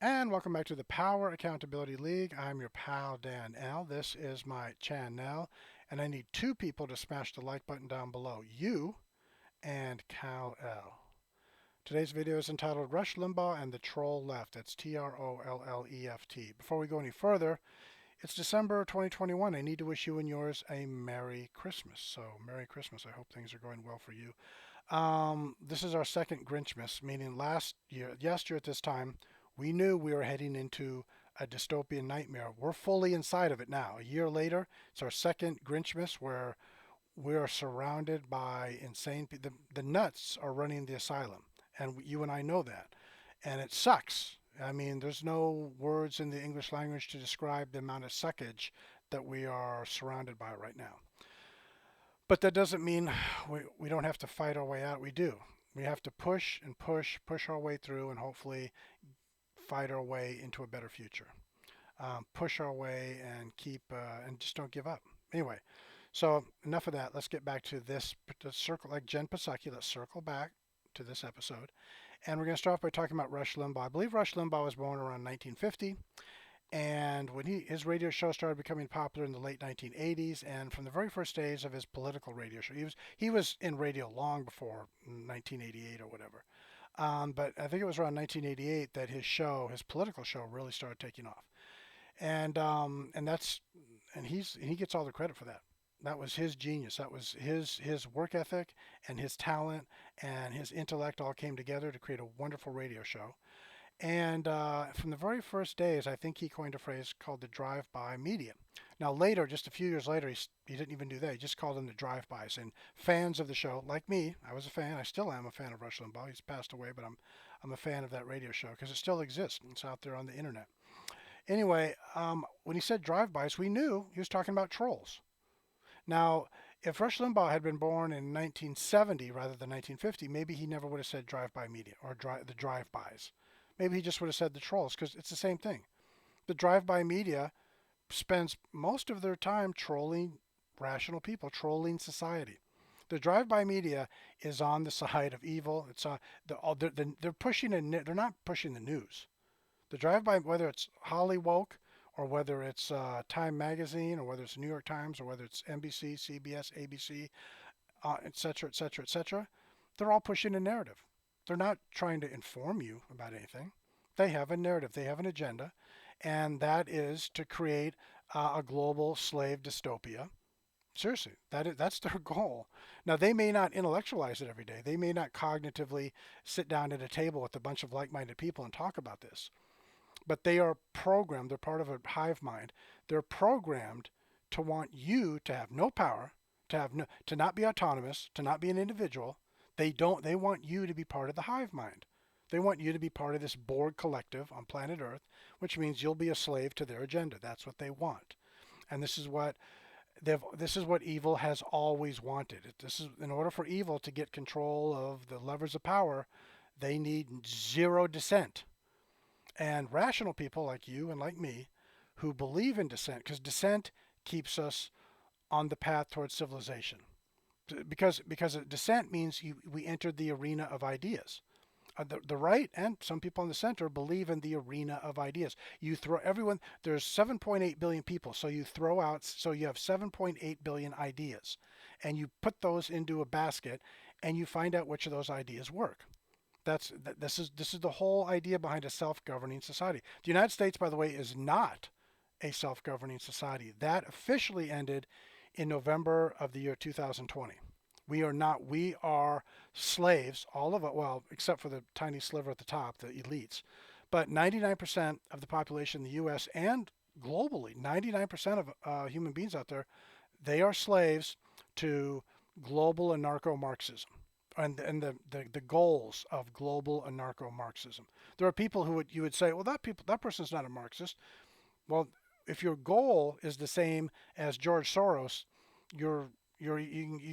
And welcome back to the Power Accountability League. I'm your pal Dan L. This is my channel, and I need two people to smash the like button down below, you and Cal L. Today's video is entitled Rush Limbaugh and the Troll Left. That's TROLLEFT. Before we go any further, it's December 2021. I need to wish you and yours a Merry Christmas. So, Merry Christmas. I hope things are going well for you. This is our second Grinchmas, meaning last year, at this time, we knew we were heading into a dystopian nightmare. We're fully inside of it now. A year later, it's our second Grinchmas where we are surrounded by insane people. The nuts are running the asylum, and you and I know that. And it sucks. I mean, there's no words in the English language to describe the amount of suckage that we are surrounded by right now. But that doesn't mean we don't have to fight our way out. We do. We have to push and push our way through, and hopefully fight our way into a better future. Push our way and and just don't give up. Anyway, so enough of that. Let's get back to this circle, like Jen Psaki. Let's circle back to this episode, and we're going to start off by talking about Rush Limbaugh. I believe Rush Limbaugh was born around 1950. And when his radio show started becoming popular in the late 1980s, and from the very first days of his political radio show, he was in radio long before 1988 or whatever. But I think it was around 1988 that his political show, really started taking off. And he gets all the credit for that. That was his genius. That was his work ethic and his talent and his intellect all came together to create a wonderful radio show. And from the very first days, I think he coined a phrase called the drive-by media. Now, later, just a few years later, he didn't even do that. He just called them the drive-bys. And fans of the show, like me, I was a fan. I still am a fan of Rush Limbaugh. He's passed away, but I'm a fan of that radio show because it still exists. It's out there on the internet. Anyway, when he said drive-bys, we knew he was talking about trolls. Now, if Rush Limbaugh had been born in 1970 rather than 1950, maybe he never would have said drive-by media or the drive-bys. Maybe he just would have said the trolls because it's the same thing. The drive-by media spends most of their time trolling rational people, trolling society. The drive-by media is on the side of evil. It's on they're pushing they're not pushing the news. The drive-by, whether it's Hollywoke or whether it's Time Magazine or whether it's New York Times or whether it's NBC, CBS, ABC, et cetera, et cetera, et cetera, they're all pushing a narrative. They're not trying to inform you about anything. They have a narrative, they have an agenda, and that is to create a global slave dystopia. Seriously, that's their goal. Now, they may not intellectualize it every day. They may not cognitively sit down at a table with a bunch of like minded people and talk about this. But they are programmed, they're part of a hive mind. They're programmed to want you to have no power, to not be autonomous, to not be an individual. They want you to be part of the hive mind. They want you to be part of this Borg collective on planet Earth, which means you'll be a slave to their agenda. That's what they want. And this is what evil has always wanted. This is in order for evil to get control of the levers of power, they need zero dissent. And rational people like you and like me who believe in dissent, because dissent keeps us on the path towards civilization. Because dissent means we entered the arena of ideas. The right and some people in the center believe in the arena of ideas. You throw everyone, there's 7.8 billion people, so you have 7.8 billion ideas, and you put those into a basket, and you find out which of those ideas work. This is the whole idea behind a self-governing society. The United States, by the way, is not a self-governing society. That officially ended in November of the year 2020. We are not. We are slaves, all of it, well, except for the tiny sliver at the top, the elites. But 99% of the population in the U.S. and globally, 99% of human beings out there, they are slaves to global anarcho-Marxism and the goals of global anarcho-Marxism. There are people you would say, well, that person's not a Marxist. Well, if your goal is the same as George Soros, you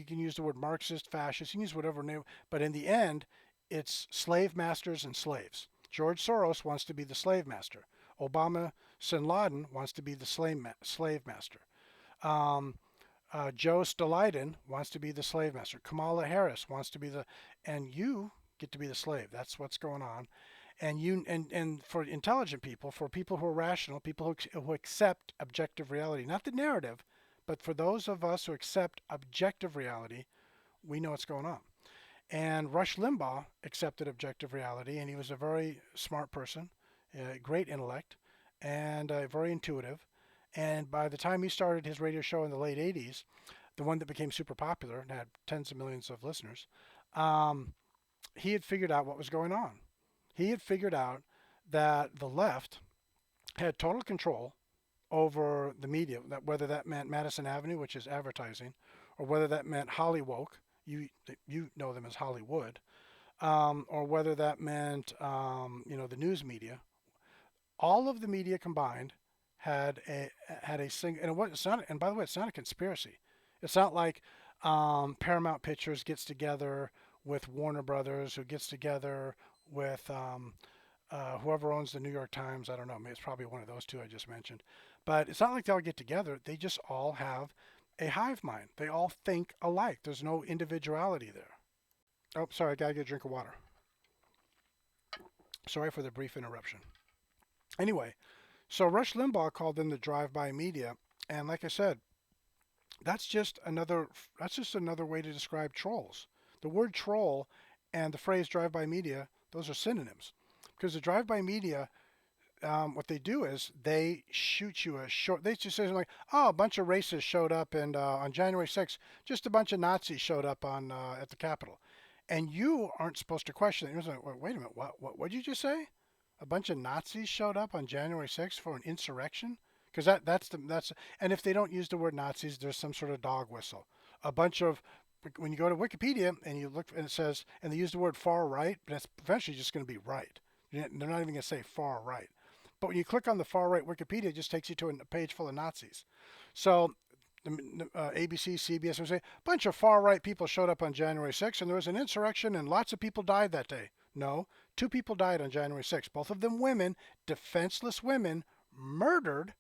can use the word Marxist, fascist, you can use whatever name, but in the end, it's slave masters and slaves. George Soros wants to be the slave master. Obama bin Laden wants to be the slave master. Um, Joe Stoliden wants to be the slave master. Kamala Harris wants to be and you get to be the slave. That's what's going on. And for intelligent people, for people who are rational, people who accept objective reality, not the narrative, but for those of us who accept objective reality, we know what's going on. And Rush Limbaugh accepted objective reality, and he was a very smart person, great intellect, and very intuitive. And by the time he started his radio show in the late 80s, the one that became super popular and had tens of millions of listeners, um, he had figured out what was going on. He had figured out that the left had total control over the media, that whether that meant Madison Avenue, which is advertising, or whether that meant Hollywoke, you you know them as Hollywood, or whether that meant the news media. All of the media combined had a single, and it's not, and by the way, it's not a conspiracy. It's not like Paramount Pictures gets together with Warner Brothers, who gets together with whoever owns the New York Times. I don't know. Maybe it's probably one of those two I just mentioned. But it's not like they all get together. They just all have a hive mind. They all think alike. There's no individuality there. Oh, sorry. I got to get a drink of water. Sorry for the brief interruption. Anyway, so Rush Limbaugh called them the drive-by media. And like I said, that's just another way to describe trolls. The word troll and the phrase drive-by media, those are synonyms. Because the drive-by media, what they do is they shoot you a short. They just say something like, "Oh, a bunch of racists showed up, and on January 6th, just a bunch of Nazis showed up on at the Capitol," and you aren't supposed to question it. You're like, "Wait a minute, what did you just say? A bunch of Nazis showed up on January 6th for an insurrection?" Because that's and if they don't use the word Nazis, there's some sort of dog whistle. A bunch of when you go to Wikipedia and you look and it says and they use the word far right, but it's eventually just going to be right. They're not even going to say far right. But when you click on the far right Wikipedia, it just takes you to a page full of Nazis. So ABC, CBS would say a bunch of far right people showed up on January 6th and there was an insurrection and lots of people died that day. No, two people died on January 6th, both of them women, defenseless women, murdered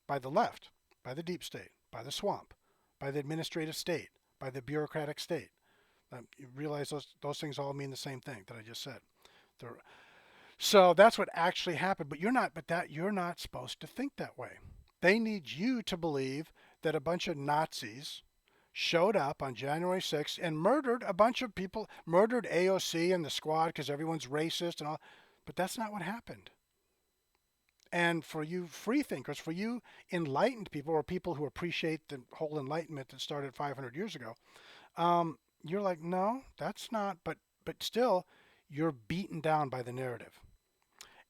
by the left, by the deep state, by the swamp, by the administrative state, by the bureaucratic state. You realize those things all mean the same thing that I just said. They're, so that's what actually happened. But you're not supposed to think that way. They need you to believe that a bunch of Nazis showed up on January 6th and murdered a bunch of people, murdered AOC and the squad because everyone's racist and all. But that's not what happened. And for you free thinkers, for you enlightened people or people who appreciate the whole enlightenment that started 500 years ago, you're like, no, that's not. But still, you're beaten down by the narrative.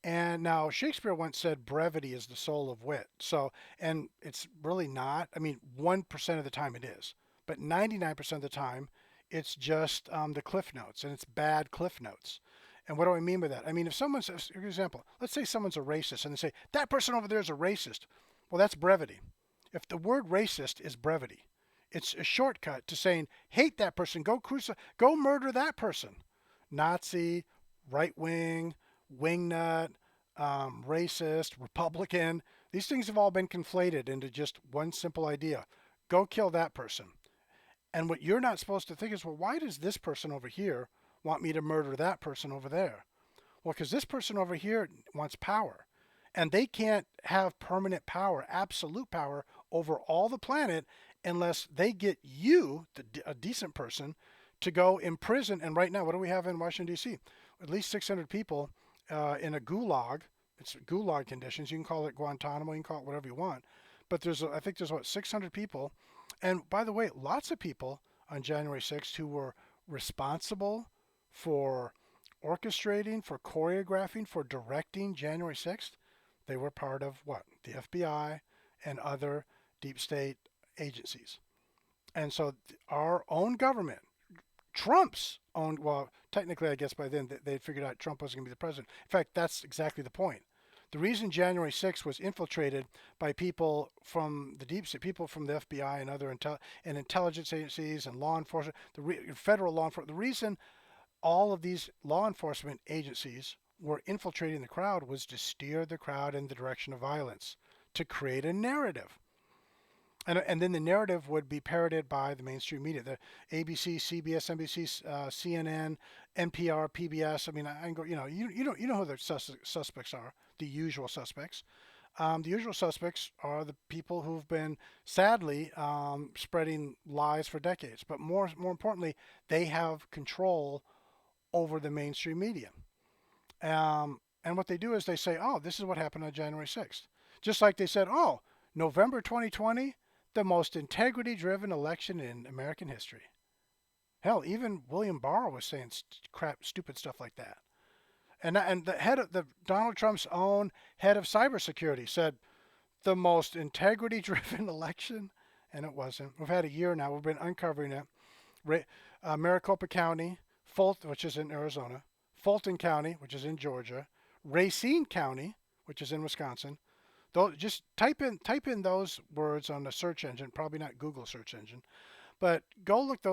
And now Shakespeare once said brevity is the soul of wit. So, and it's really not. I mean, 1% of the time it is, but 99% of the time it's just the cliff notes, and it's bad cliff notes. And what do I mean by that? I mean, if someone says, for example, let's say someone's a racist and they say, that person over there is a racist. Well, that's brevity. If the word racist is brevity, it's a shortcut to saying, hate that person, go murder that person. Nazi, right wing, wingnut, racist, Republican. These things have all been conflated into just one simple idea. Go kill that person. And what you're not supposed to think is, well, why does this person over here want me to murder that person over there? Well, because this person over here wants power. And they can't have permanent power, absolute power over all the planet unless they get you, a decent person, to go in prison. And right now, what do we have in Washington, D.C.? At least 600 people in a gulag. It's gulag conditions. You can call it Guantanamo. You can call it whatever you want. But I think there's 600 people. And by the way, lots of people on January 6th who were responsible for orchestrating, for choreographing, for directing January 6th. They were part of what? The FBI and other deep state agencies. And so our own government, Trump's own, well, technically, I guess by then they figured out Trump wasn't going to be the president. In fact, that's exactly the point. The reason January 6th was infiltrated by people from the deep state, people from the FBI and other intelligence agencies and law enforcement, federal law enforcement, the reason all of these law enforcement agencies were infiltrating the crowd was to steer the crowd in the direction of violence, to create a narrative. And then the narrative would be parroted by the mainstream media, the ABC, CBS, NBC, CNN, NPR, PBS. I mean, I can go. You know who the suspects are. The usual suspects. The usual suspects are the people who've been sadly spreading lies for decades. But more importantly, they have control over the mainstream media. And what they do is they say, oh, this is what happened on January 6th. Just like they said, oh, November 2020, the most integrity driven election in American history. Hell, even William Barr was saying stupid stuff like that. And the head of the Donald Trump's own head of cybersecurity said the most integrity driven election, and it wasn't. We've had a year now. We've been uncovering it. Maricopa County, Fulton, which is in Arizona, Fulton County, which is in Georgia, Racine County, which is in Wisconsin. Just type in those words on the search engine, probably not Google search engine, but go look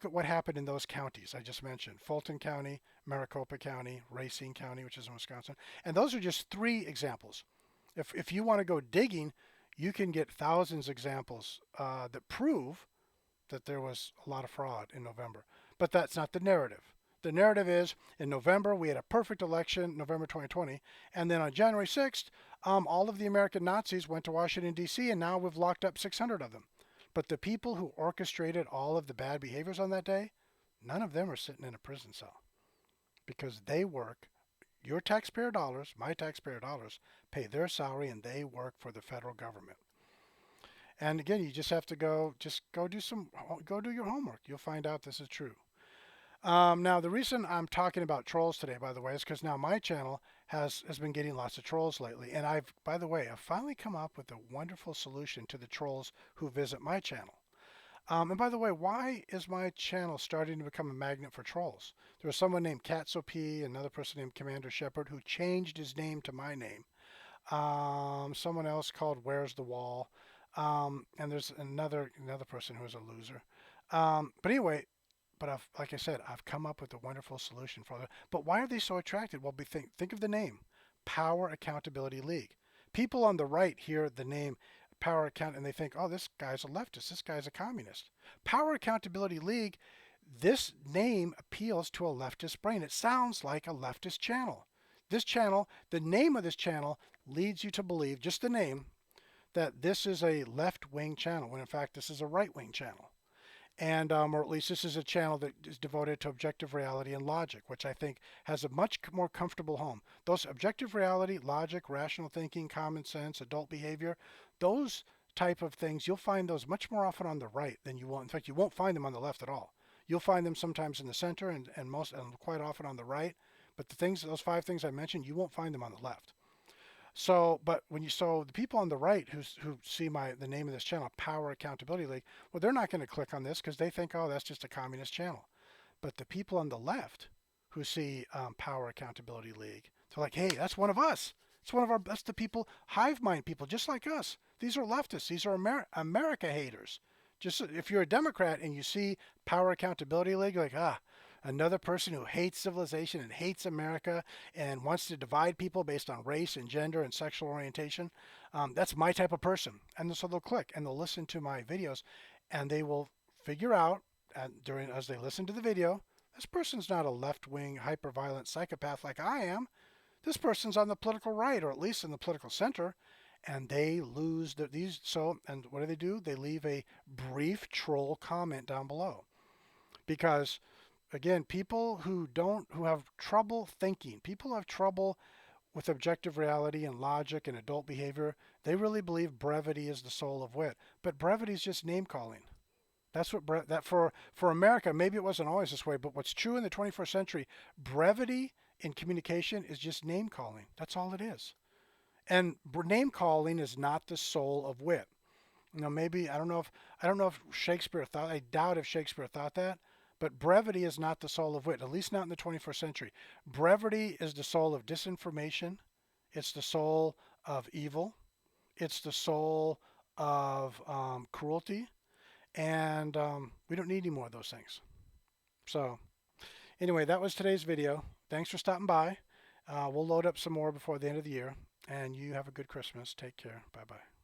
at what happened in those counties I just mentioned: Fulton County, Maricopa County, Racine County, which is in Wisconsin. And those are just three examples. If you want to go digging, you can get thousands of examples that prove that there was a lot of fraud in November. But that's not the narrative. The narrative is in November we had a perfect election, November 2020, and then on January 6th, all of the American Nazis went to Washington D.C. and now we've locked up 600 of them. But the people who orchestrated all of the bad behaviors on that day, none of them are sitting in a prison cell because they work. Your taxpayer dollars, my taxpayer dollars, pay their salary and they work for the federal government. And again, you just have to go do your homework. You'll find out this is true. Now, the reason I'm talking about trolls today, by the way, is because now my channel has been getting lots of trolls lately. And I've finally come up with a wonderful solution to the trolls who visit my channel. And by the way, why is my channel starting to become a magnet for trolls? There was someone named Katsop, another person named Commander Shepard, who changed his name to my name. Someone else called Where's the Wall? And there's another person who's a loser. But anyway, like I said, I've come up with a wonderful solution for them. But why are they so attracted? Well, think of the name, Power Accountability League. People on the right hear the name Power Account and they think, oh, this guy's a leftist. This guy's a communist. Power Accountability League. This name appeals to a leftist brain. It sounds like a leftist channel. This channel, the name of this channel leads you to believe, just the name, that this is a left-wing channel, when in fact this is a right-wing channel. And or at least this is a channel that is devoted to objective reality and logic, which I think has a much more comfortable home. Those objective reality, logic, rational thinking, common sense, adult behavior, those type of things, you'll find those much more often on the right than you will. In fact, you won't find them on the left at all. You'll find them sometimes in the center and quite often on the right. But those 5 things I mentioned, you won't find them on the left. So, but the people on the right who see the name of this channel, Power Accountability League, well, they're not going to click on this because they think, oh, that's just a communist channel. But the people on the left who see Power Accountability League, they're like, hey, that's one of us. That's the people, hive mind people, just like us. These are leftists. These are America haters. Just if you're a Democrat and you see Power Accountability League, you're like, another person who hates civilization and hates America and wants to divide people based on race and gender and sexual orientation. That's my type of person. And so they'll click and they'll listen to my videos and they will figure out as they listen to the video, this person's not a left-wing, hyper-violent psychopath like I am. This person's on the political right, or at least in the political center, and they lose these. So, and what do? They leave a brief troll comment down below, because again, people who have trouble thinking, people who have trouble with objective reality and logic and adult behavior, they really believe brevity is the soul of wit. But brevity is just name calling. That's what that for America. Maybe it wasn't always this way, but what's true in the 21st century, brevity in communication is just name calling. That's all it is. And name calling is not the soul of wit. Maybe I don't know if Shakespeare thought. I doubt if Shakespeare thought that. But brevity is not the soul of wit, at least not in the 21st century. Brevity is the soul of disinformation. It's the soul of evil. It's the soul of cruelty. And we don't need any more of those things. So anyway, that was today's video. Thanks for stopping by. We'll load up some more before the end of the year. And you have a good Christmas. Take care. Bye-bye.